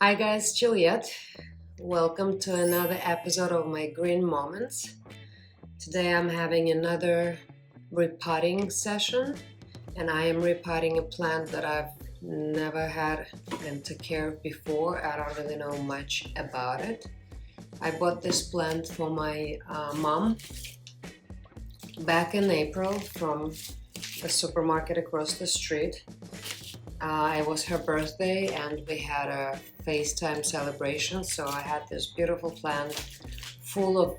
Hi guys, Juliette. Welcome to another episode of my green moments. Today I'm having another repotting session, and I am repotting a plant that I've never had and took care of before. I don't really know much about it. I bought this plant for my mom back in April from the supermarket across the street. It was her birthday and we had a FaceTime celebration, so I had this beautiful plant full of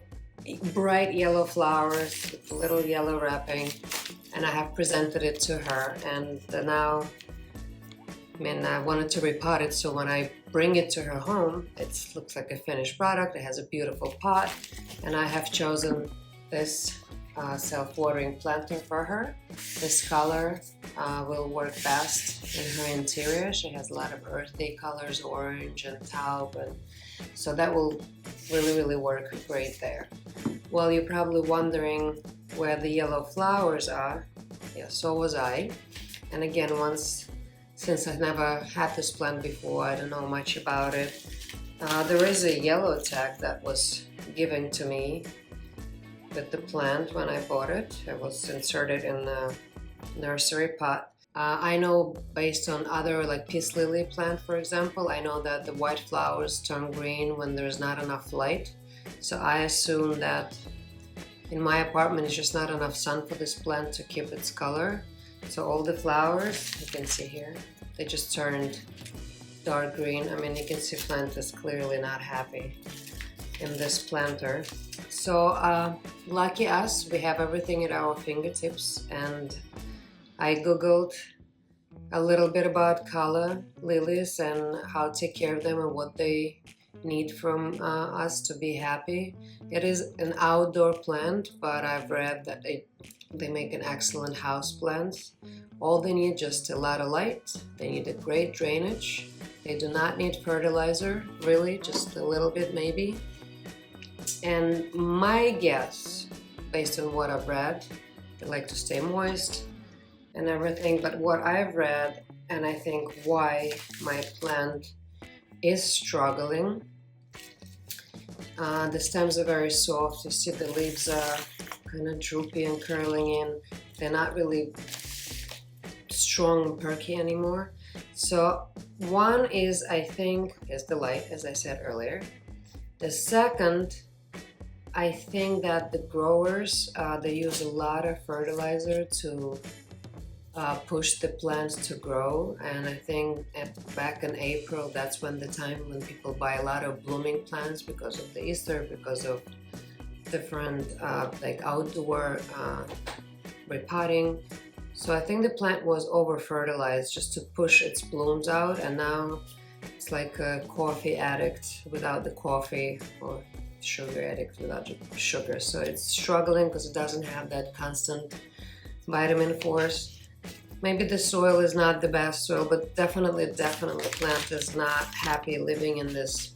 bright yellow flowers with little yellow wrapping, and I have presented it to her. And now, I wanted to repot it, so when I bring it to her home, it looks like a finished product. It has a beautiful pot, and I have chosen this self-watering planter for her. This color will work best in her interior. She has a lot of earthy colors, orange and taupe, and so that will really work great there. Well, you're probably wondering where the yellow flowers are. Yeah, so was I. And again, since I've never had this plant before, I don't know much about it. There is a yellow tag that was given to me with the plant when I bought it. It was inserted in the nursery pot. I know based on other, like peace lily plant for example, I know that the white flowers turn green when there's not enough light. So I assume that in my apartment it's just not enough sun for this plant to keep its color. So all the flowers, you can see here, they just turned dark green. I mean, you can see plant is clearly not happy in this planter. So lucky us, we have everything at our fingertips, and I googled a little bit about Calla lilies and how to take care of them and what they need from us to be happy. It is an outdoor plant, but I've read that they make an excellent house plant. All they need just a lot of light. They need a great drainage. They do not need fertilizer, really, just a little bit maybe. And my guess, based on what I've read, they like to stay moist and everything, but what I've read, and I think why my plant is struggling, the stems are very soft. You see the leaves are kind of droopy and curling in. They're not really strong and perky anymore. So one is, I think, is the light, as I said earlier. The second, I think that the growers, they use a lot of fertilizer to push the plants to grow, and I think back in April, that's when the time when people buy a lot of blooming plants because of the Easter, because of different like outdoor repotting. So I think the plant was over fertilized just to push its blooms out, and now it's like a coffee addict without the coffee, or sugar addict without sugar. So it's struggling because it doesn't have that constant vitamin force. Maybe the soil is not the best soil, but definitely the plant is not happy living in this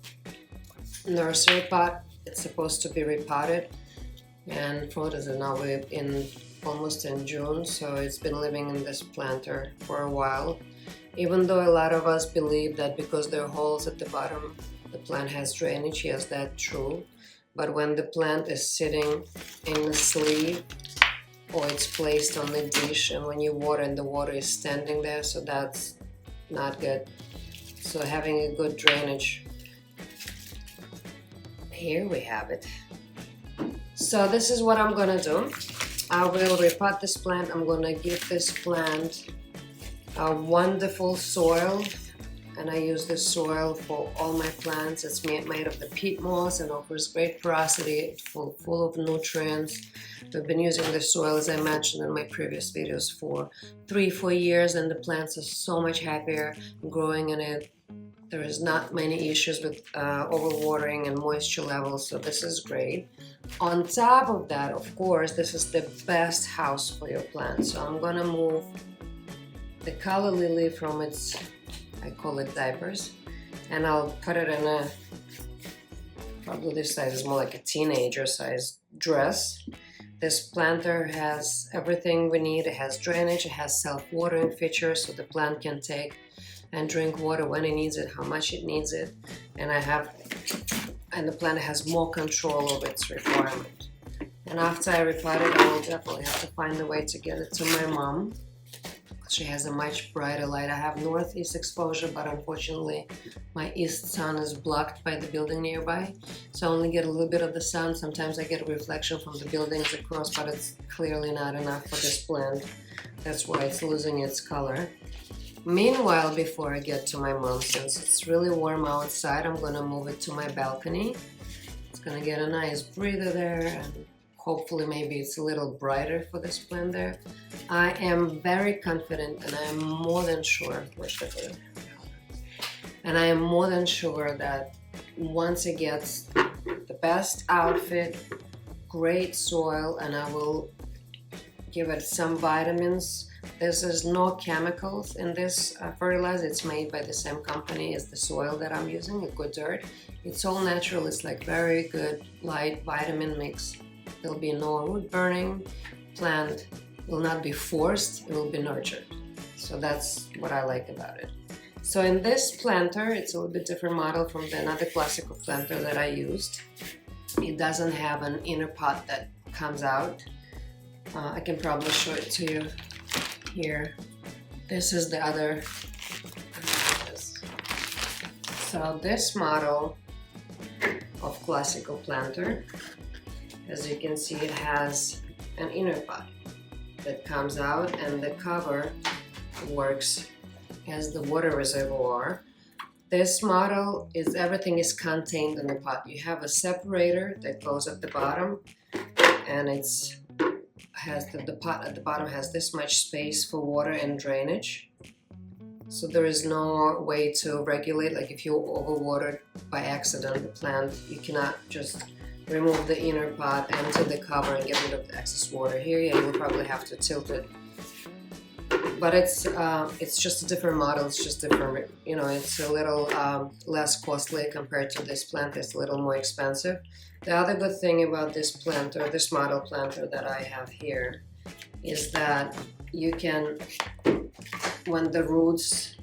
nursery pot. It's supposed to be repotted, and what is it now? We're almost in June, so it's been living in this planter for a while. Even though a lot of us believe that because there are holes at the bottom, the plant has drainage. Yes, that's true. But when the plant is sitting in the sleeve, or it's placed on the dish, and when you water and the water is standing there, so that's not good. So having a good drainage. Here we have it. So this is what I'm gonna do. I will repot this plant. I'm gonna give this plant a wonderful soil, and I use this soil for all my plants. It's made of the peat moss and offers great porosity, full of nutrients. We've been using this soil, as I mentioned in my previous videos, for 3-4 years, and the plants are so much happier growing in it. There is not many issues with overwatering and moisture levels, so this is great. On top of that, of course, this is the best house for your plant. So I'm gonna move the Calla Lily from its, I call it diapers, and I'll put it in a, probably this size is more like a teenager size dress. This planter has everything we need. It has drainage, it has self-watering features, so the plant can take and drink water when it needs it, how much it needs it, and the plant has more control over its requirement. And after I repot it, I will definitely have to find a way to get it to my mom. She has a much brighter light. I have northeast exposure, but unfortunately my east sun is blocked by the building nearby, so I only get a little bit of the sun. Sometimes I get a reflection from the buildings across, but it's clearly not enough for this plant. That's why it's losing its color. Meanwhile, before I get to my mom, since it's really warm outside, I'm gonna move it to my balcony. It's gonna get a nice breather there, and hopefully maybe it's a little brighter for this plant there. I am very confident, and I am more than sure, and I am more than sure that once it gets the best outfit, great soil, and I will give it some vitamins. There's no chemicals in this fertilizer. It's made by the same company as the soil that I'm using, a good dirt. It's all natural. It's like very good light vitamin mix. There'll be no root burning. Plant will not be forced, it will be nurtured. So that's what I like about it. So in this planter, it's a little bit different model from the another classical planter that I used. It doesn't have an inner pot that comes out. I can probably show it to you here. This is the other. So this model of classical planter, as you can see, it has an inner pot that comes out, and the cover works as the water reservoir. This model is everything is contained in the pot. You have a separator that goes at the bottom, and has the pot at the bottom has this much space for water and drainage. So there is no way to regulate, like if you overwatered by accident the plant, you cannot just remove the inner pot, empty the cover, and get rid of the excess water. Here, yeah, you will probably have to tilt it. But it's just a different model. It's just different, you know, it's a little less costly compared to this plant. It's a little more expensive. The other good thing about this planter, this model planter that I have here, is that you can, when the roots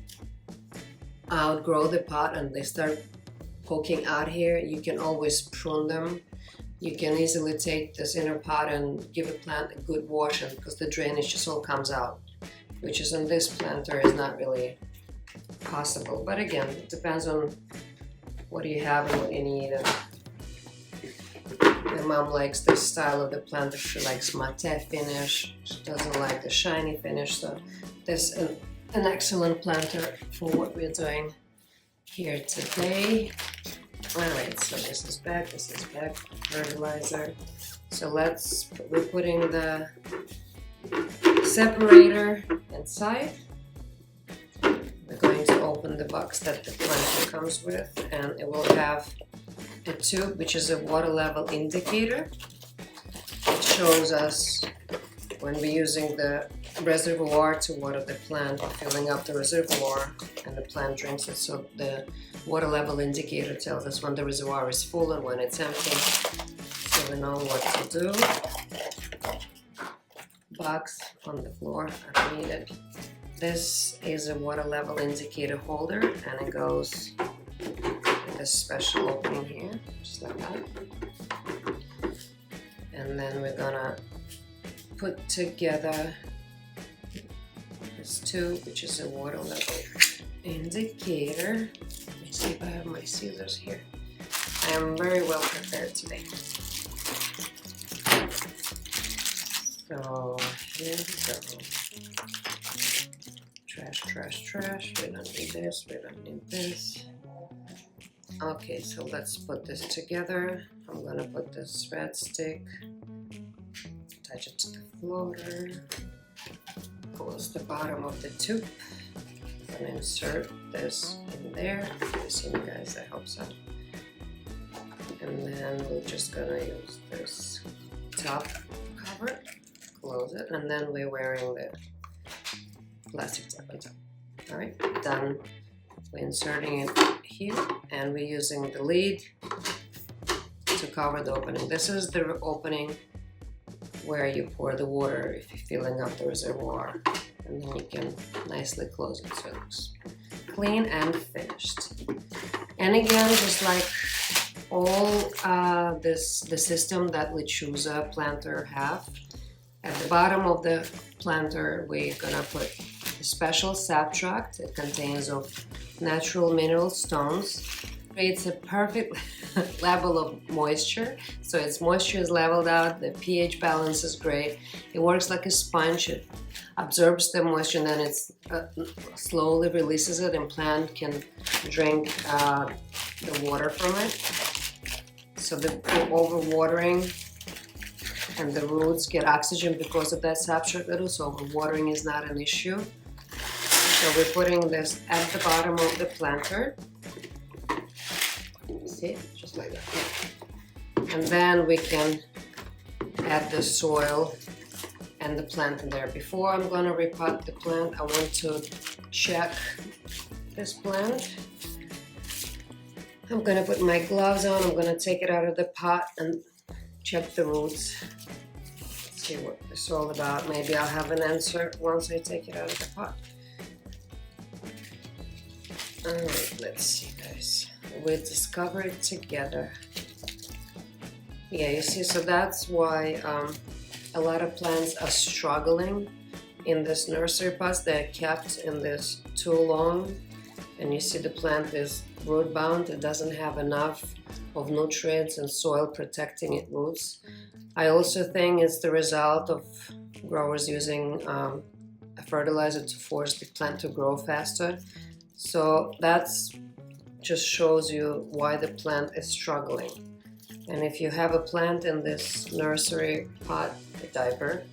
outgrow the pot and they start poking out here, you can always prune them. You can easily take this inner pot and give a plant a good wash, and because the drainage just all comes out, which is in this planter is not really possible. But again, it depends on what you have and what you need. My mom likes this style of the planter. She likes matte finish. She doesn't like the shiny finish. So this is an excellent planter for what we're doing here today. Alright, so this is back, fertilizer. So we're putting the separator inside. We're going to open the box that the planter comes with, and it will have a tube which is a water level indicator. It shows us when we're using the reservoir to water the plant, or filling up the reservoir and the plant drinks it. So the water level indicator tells us when the reservoir is full and when it's empty, so we know what to do. Box on the floor if needed. This is a water level indicator holder, and it goes with a special opening here, just like that. And then we're gonna put together this tube, which is a water level indicator. Let me see if I have my scissors here. I am very well prepared today. So here we go. Trash, trash, trash. We don't need this, we don't need this. Okay, so let's put this together. I'm gonna put this red stick, attach it to the floater, close the bottom of the tube. I'm gonna insert this in there. You see me, guys? I hope so. And then we're just gonna use this top cover, close it, and then we're wearing the plastic top on top. All right, done. We're inserting it here, and we're using the lid to cover the opening. This is the opening where you pour the water if you're filling up the reservoir, and then you can nicely close it so it looks clean and finished. And again, just like all the system that Lechuza planter have, at the bottom of the planter we're gonna put a special sap tract. It contains of natural mineral stones. Creates a perfect level of moisture, so its moisture is leveled out, the pH balance is great, it works like a sponge, it absorbs the moisture and then it slowly releases it and plant can drink the water from it. So the overwatering and the roots get oxygen because of that sap tract, so overwatering is not an issue. So we're putting this at the bottom of the planter. See, just like that. And then we can add the soil and the plant in there. Before I'm going to repot the plant, I want to check this plant. I'm going to put my gloves on. I'm going to take it out of the pot and check the roots. See what it's all about. Maybe I'll have an answer once I take it out of the pot. Alright, let's see, guys. We discover it together. Yeah, you see, so that's why a lot of plants are struggling in this nursery pots. They're kept in this too long, and you see the plant is root bound. It doesn't have enough of nutrients and soil protecting its roots. I also think it's the result of growers using a fertilizer to force the plant to grow faster. So that's just shows you why the plant is struggling. And if you have a plant in this nursery pot, a diaper,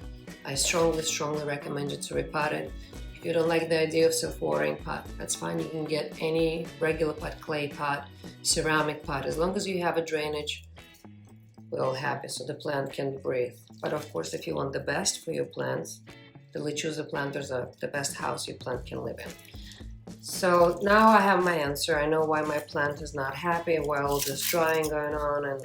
I strongly recommend you to repot it. If you don't like the idea of self-watering pot, that's fine. You can get any regular pot, clay pot, ceramic pot. As long as you have a drainage, we're all happy so the plant can breathe. But of course, if you want the best for your plants, the Lechuza planters are the best house your plant can live in. So now I have my answer. I know why my plant is not happy, why all this drying going on, and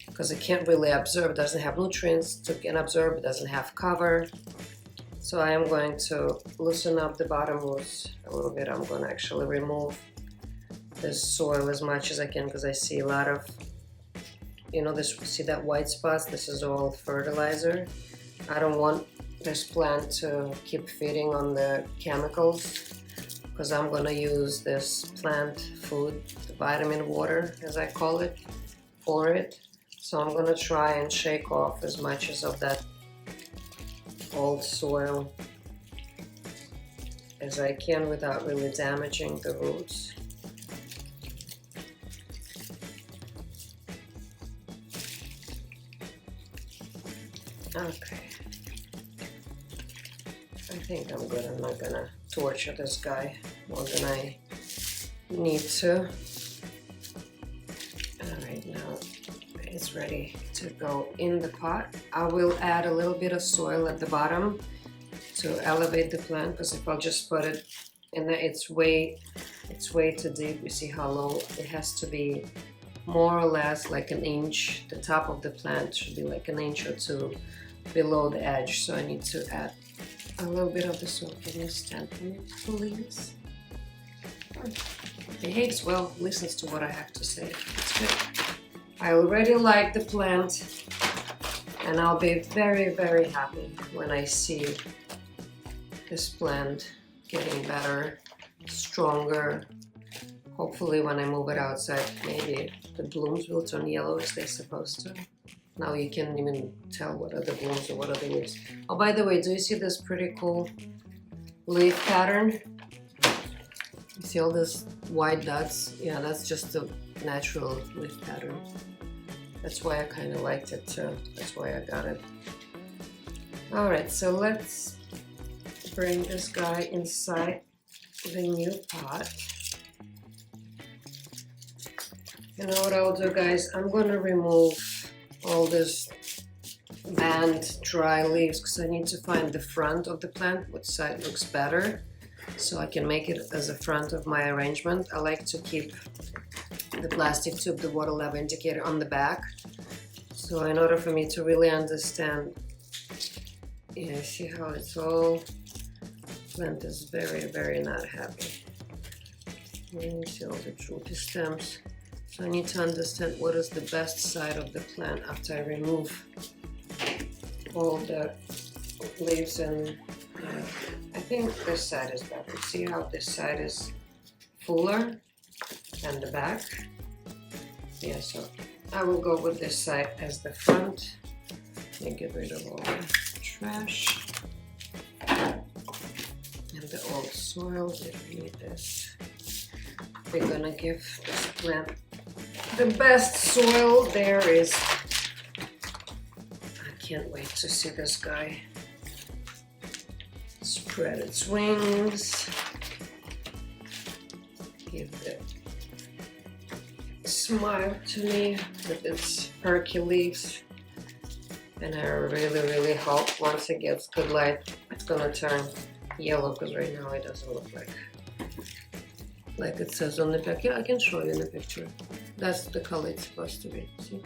because it can't really absorb, it doesn't have nutrients to can absorb, it doesn't have cover. So I am going to loosen up the bottom roots a little bit. I'm going to actually remove this soil as much as I can because I see a lot of, see that white spots? This is all fertilizer. I don't want this plant to keep feeding on the chemicals, because I'm going to use this plant food, the vitamin water as I call it, for it. So I'm going to try and shake off as much as of that old soil as I can without really damaging the roots. Okay. I think I'm good. I'm not gonna torture this guy more than I need to. Alright, now it's ready to go in the pot. I will add a little bit of soil at the bottom to elevate the plant, because if I'll just put it in there, it's way too deep. You see how low it has to be, more or less like an inch. The top of the plant should be like an inch or two below the edge. So I need to add a little bit of the soil. Can you stand for me, please? Behaves well, listens to what I have to say. It's good. I already like the plant, and I'll be very, very happy when I see this plant getting better, stronger. Hopefully when I move it outside, maybe the blooms will turn yellow as they're supposed to. Now you can't even tell what are the blooms or what are the leaves. Oh, by the way, do you see this pretty cool leaf pattern? You see all these white dots? Yeah, that's just the natural leaf pattern. That's why I kind of liked it too. That's why I got it. Alright, so let's bring this guy inside the new pot. You know what I'll do, guys? I'm going to remove all this band dry leaves because I need to find the front of the plant, which side looks better, so I can make it as a front of my arrangement. I like to keep the plastic tube, the water level indicator, on the back. So in order for me to really understand, see how it's all, plant is very, very not happy. You see all the droopy stems. So I need to understand what is the best side of the plant after I remove all the leaves, and I think this side is better. See how this side is fuller than the back? Yeah, so I will go with this side as the front. And get rid of all the trash and the old soil. We don't need this. We're gonna give this plant the best soil there is. I can't wait to see this guy spread its wings, give the smile to me with its perky leaves. And I really hope once it gets good light, it's gonna turn yellow, because right now it doesn't look like it says on the back. Yeah, I can show you in the picture. That's the color it's supposed to be. See?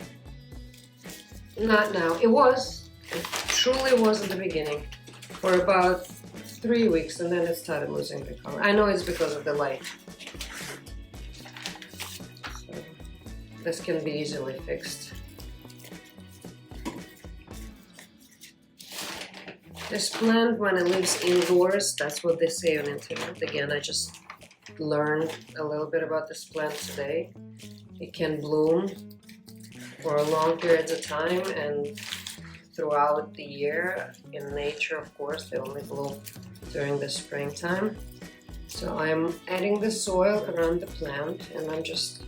Not now. It truly was at the beginning for about 3 weeks, and then it started losing the color. I know it's because of the light. So this can be easily fixed. This plant, when it lives indoors, that's what they say on internet. Again, I just learned a little bit about this plant today. It can bloom for long periods of time and throughout the year. In nature, of course, they only bloom during the springtime. So I'm adding the soil around the plant, and I'm just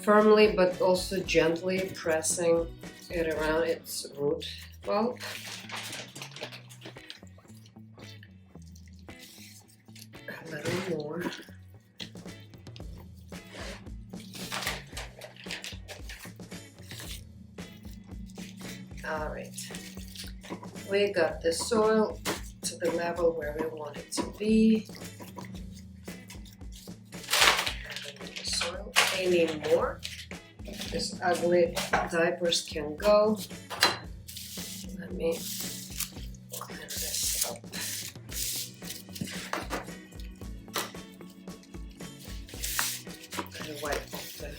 firmly but also gently pressing it around its root bulb. A little more. All right, we got the soil to the level where we want it to be. I don't need the soil anymore. This ugly diapers can go. Let me clean this up. And wipe off the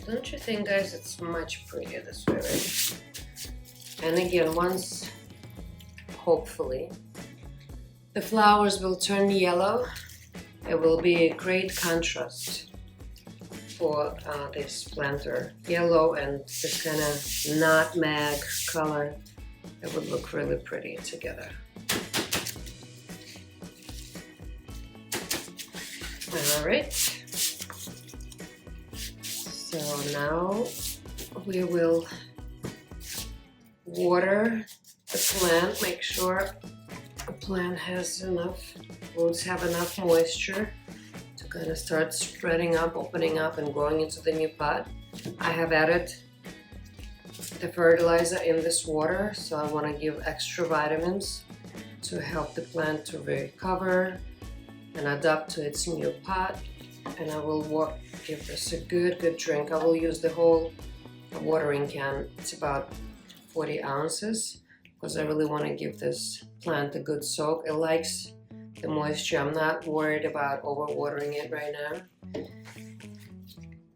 Don't you think, guys, it's much prettier this way, right? And again, once, hopefully, the flowers will turn yellow, it will be a great contrast for this planter. Yellow and this kind of nutmeg color, it would look really pretty together. All right. So now we will water the plant, make sure the plant has enough, roots have enough moisture to kind of start spreading up, opening up and growing into the new pot. I have added the fertilizer in this water, so I want to give extra vitamins to help the plant to recover and adapt to its new pot. And I will give this a good drink. I will use the whole watering can. It's about 40 ounces because I really want to give this plant a good soak. It likes the moisture. I'm not worried about overwatering it right now.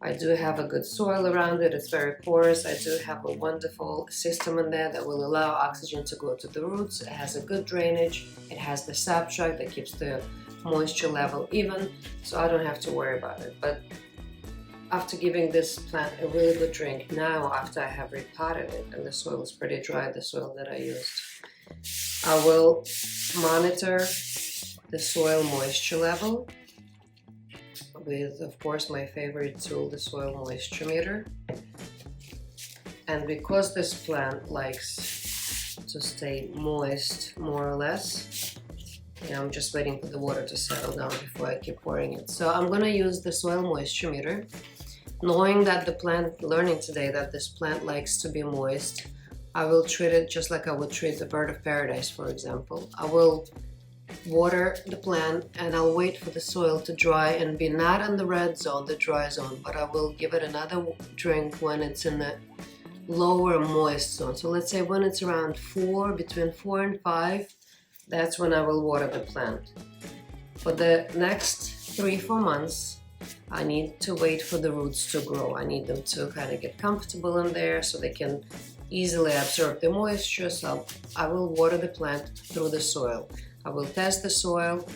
I do have a good soil around it. It's very porous. I do have a wonderful system in there that will allow oxygen to go to the roots. It has a good drainage. It has the substrate that keeps the moisture level even, so I don't have to worry about it. But after giving this plant a really good drink, now after I have repotted it and the soil is pretty dry, the soil that I used, I will monitor the soil moisture level with, of course, my favorite tool, the soil moisture meter. And because this plant likes to stay moist more or less, I'm just waiting for the water to settle down before I keep pouring it. So I'm gonna use the soil moisture meter, knowing that the plant, learning today that this plant likes to be moist. I will treat it just like I would treat the bird of paradise, for example. I will water the plant and I'll wait for the soil to dry and be not in the red zone, the dry zone, but I will give it another drink when it's in the lower moist zone. So let's say when it's around 4, between 4 and 5, that's when I will water the plant. For the next 3-4 months, I need to wait for the roots to grow. I need them to kind of get comfortable in there so they can easily absorb the moisture. So I will water the plant through the soil. I will test the soil.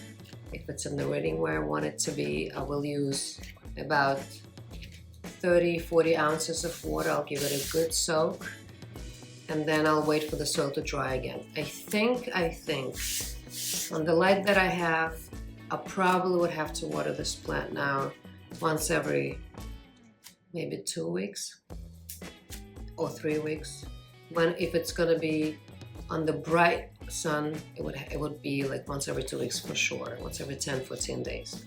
If it's in the reading where I want it to be, I will use about 30-40 ounces of water. I'll give it a good soak, and then I'll wait for the soil to dry again. I think on the light that I have, I probably would have to water this plant now once every maybe 2 weeks or 3 weeks. If it's gonna be on the bright sun, it would be like once every 2 weeks for sure, once every 10-14 days.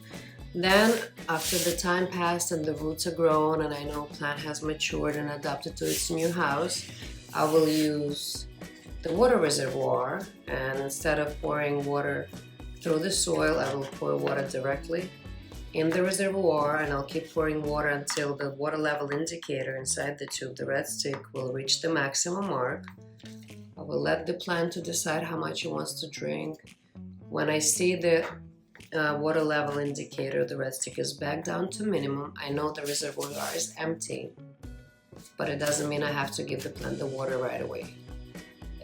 Then after the time passed and the roots are grown and I know plant has matured and adapted to its new house, I will use the water reservoir, and instead of pouring water through the soil, I will pour water directly in the reservoir, and I'll keep pouring water until the water level indicator inside the tube, the red stick, will reach the maximum mark. I will let the plant to decide how much it wants to drink. When I see the water level indicator, the red stick is back down to minimum, I know the reservoir is empty, but it doesn't mean I have to give the plant the water right away.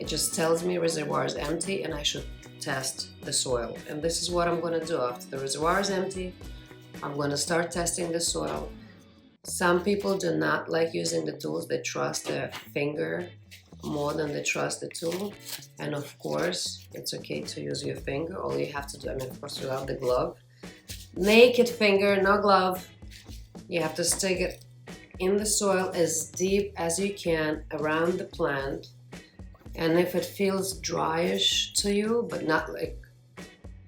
It just tells me reservoir is empty and I should test the soil. And this is what I'm going to do. After the reservoir is empty, I'm going to start testing the soil. Some people do not like using the tools. They trust their finger more than they trust the tool. And of course, it's okay to use your finger. All you have to do, of course, without the glove. Naked finger, no glove. You have to stick it in the soil as deep as you can around the plant. And if it feels dryish to you, but not like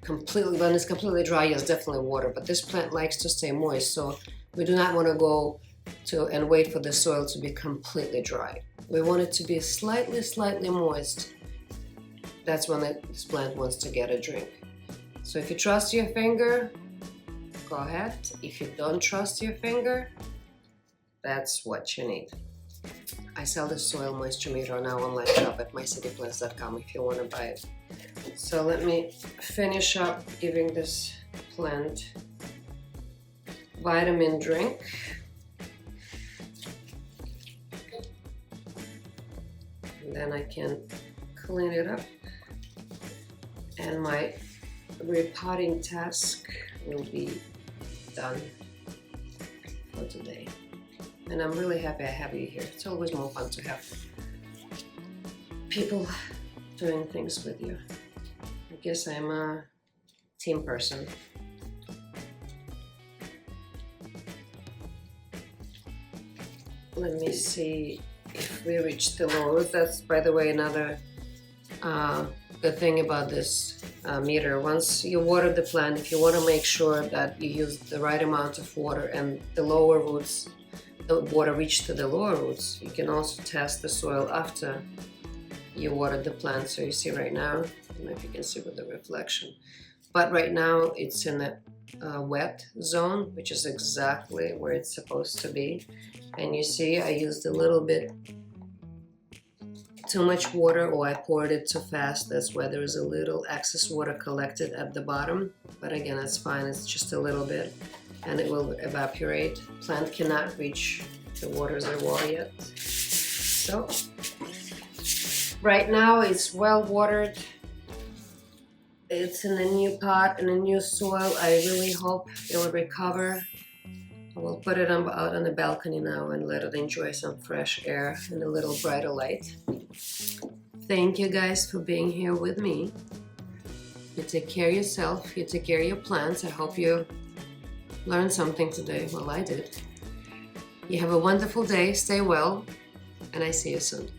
completely, when it's completely dry, yes, definitely water. But this plant likes to stay moist, so we do not want to go to and wait for the soil to be completely dry. We want it to be slightly moist. That's when this plant wants to get a drink. So if you trust your finger, go ahead. If you don't trust your finger, that's what you need. I sell the soil moisture meter on our online shop at mycityplants.com if you want to buy it. So let me finish up giving this plant vitamin drink. And then I can clean it up. And my repotting task will be done for today. And I'm really happy I have you here. It's always more fun to have people doing things with you. I guess I'm a team person. Let me see if we reach the lows. That's, by the way, another good thing about this meter. Once you water the plant, if you want to make sure that you use the right amount of water and the lower roots, the water reach to the lower roots, you can also test the soil after you watered the plant. So you see right now, I don't know if you can see with the reflection, but right now it's in a wet zone, which is exactly where it's supposed to be. And you see I used a little bit too much water, or I poured it too fast. That's why there is a little excess water collected at the bottom, but again, that's fine. It's just a little bit and it will evaporate. Plant cannot reach the water reservoir yet. So right now it's well watered. It's in a new pot, in a new soil. I really hope it will recover. I will put it out on the balcony now and let it enjoy some fresh air and a little brighter light. Thank you guys for being here with me. You take care of yourself, you take care of your plants. I hope you learned something today. Well, I did. You have a wonderful day, stay well, and I see you soon.